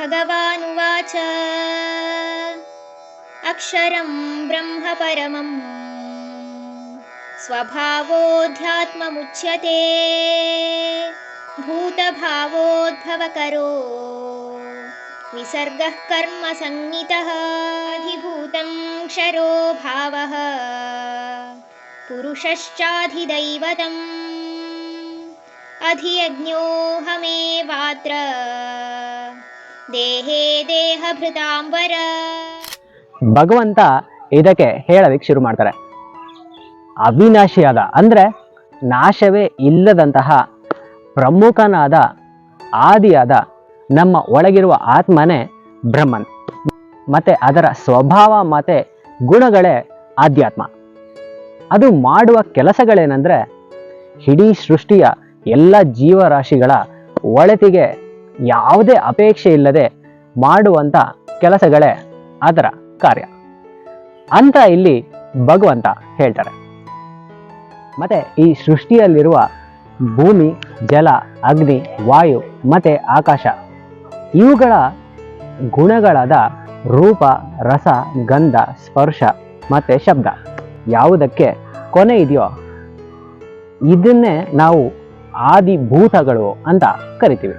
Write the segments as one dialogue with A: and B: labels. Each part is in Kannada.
A: ಭಗವಾನುವಾಚ ಅಕ್ಷರಂ ಬ್ರಹ್ಮ ಪರಮಂ ಸ್ವಭಾವೋಧ್ಯಾತ್ಮಮುಚ್ಯತೆ ಭೂತಭಾವೋದ್ಭವಕರೋ ವಿಸರ್ಗಃ ಕರ್ಮ ಸಂಜ್ಞಿತಃ ಅಧಿಭೂತಂ ಕ್ಷರೋ ಭಾವಃ ಪುರುಷಶ್ಚಾಧಿದೈವತಂ ಅಧಿಯಜ್ಞೋಹಮೇವಾತ್ರ ದೇಹೇ ದೇಹಭೃತಾಂಬರ.
B: ಭಗವಂತ ಇದಕ್ಕೆ ಹೇಳಲಿಕ್ಕೆ ಶುರು ಮಾಡ್ತಾರೆ. ಅವಿನಾಶಿಯಾದ ಅಂದರೆ ನಾಶವೇ ಇಲ್ಲದಂತಹ ಪ್ರಮುಖನಾದ ಆದಿಯಾದ ನಮ್ಮ ಒಳಗಿರುವ ಆತ್ಮನೇ ಬ್ರಹ್ಮನ್, ಮತ್ತೆ ಅದರ ಸ್ವಭಾವ ಮತ್ತೆ ಗುಣಗಳೇ ಆಧ್ಯಾತ್ಮ. ಅದು ಮಾಡುವ ಕೆಲಸಗಳೇನೆಂದರೆ ಇಡೀ ಸೃಷ್ಟಿಯ ಎಲ್ಲ ಜೀವರಾಶಿಗಳ ಒಳಿತಿಗೆ ಯಾವುದೇ ಅಪೇಕ್ಷೆ ಇಲ್ಲದೆ ಮಾಡುವಂಥ ಕೆಲಸಗಳೇ ಅದರ ಕಾರ್ಯ ಅಂತ ಇಲ್ಲಿ ಭಗವಂತ ಹೇಳ್ತಾರೆ. ಮತ್ತೆ ಈ ಸೃಷ್ಟಿಯಲ್ಲಿರುವ ಭೂಮಿ, ಜಲ, ಅಗ್ನಿ, ವಾಯು ಮತ್ತೆ ಆಕಾಶ ಇವುಗಳ ಗುಣಗಳಾದ ರೂಪ, ರಸ, ಗಂಧ, ಸ್ಪರ್ಶ ಮತ್ತೆ ಶಬ್ದ ಯಾವುದಕ್ಕೆ ಕೊನೆ ಇದೆಯೋ ಇದನ್ನೇ ನಾವು ಆದಿಭೂತಗಳು ಅಂತ ಕರಿತೀವಿ.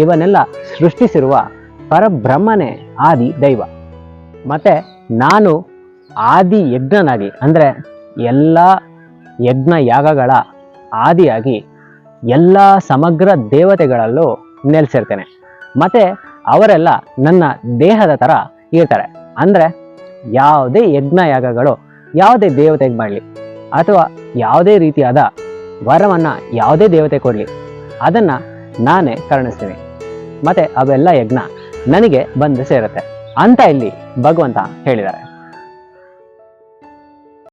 B: ಇವನ್ನೆಲ್ಲ ಸೃಷ್ಟಿಸಿರುವ ಪರಬ್ರಹ್ಮನೇ ಆದಿ ದೈವ. ಮತ್ತೆ ನಾನು ಆದಿ ಯಜ್ಞನಾಗಿ ಅಂದರೆ ಎಲ್ಲ ಯಜ್ಞ ಯಾಗಗಳ ಆದಿಯಾಗಿ ಎಲ್ಲ ಸಮಗ್ರ ದೇವತೆಗಳಲ್ಲೂ ನೆಲೆಸಿರ್ತೇನೆ. ಮತ್ತೆ ಅವರೆಲ್ಲ ನನ್ನ ದೇಹದ ಥರ ಇರ್ತಾರೆ. ಅಂದರೆ ಯಾವುದೇ ಯಜ್ಞ ಯಾಗಗಳು ಯಾವುದೇ ದೇವತೆಗೆ ಮಾಡಲಿ ಅಥವಾ ಯಾವುದೇ ರೀತಿಯಾದ ವರವನ್ನು ಯಾವುದೇ ದೇವತೆ ಕೊಡಲಿ ಅದನ್ನು ನಾನೇ ಕರುಣಿಸ್ತೀನಿ. ಮತ್ತು ಅವೆಲ್ಲ ಯಜ್ಞ ನನಗೆ ಬಂದು ಸೇರುತ್ತೆ ಅಂತ ಇಲ್ಲಿ ಭಗವಂತ ಹೇಳಿದ್ದಾರೆ.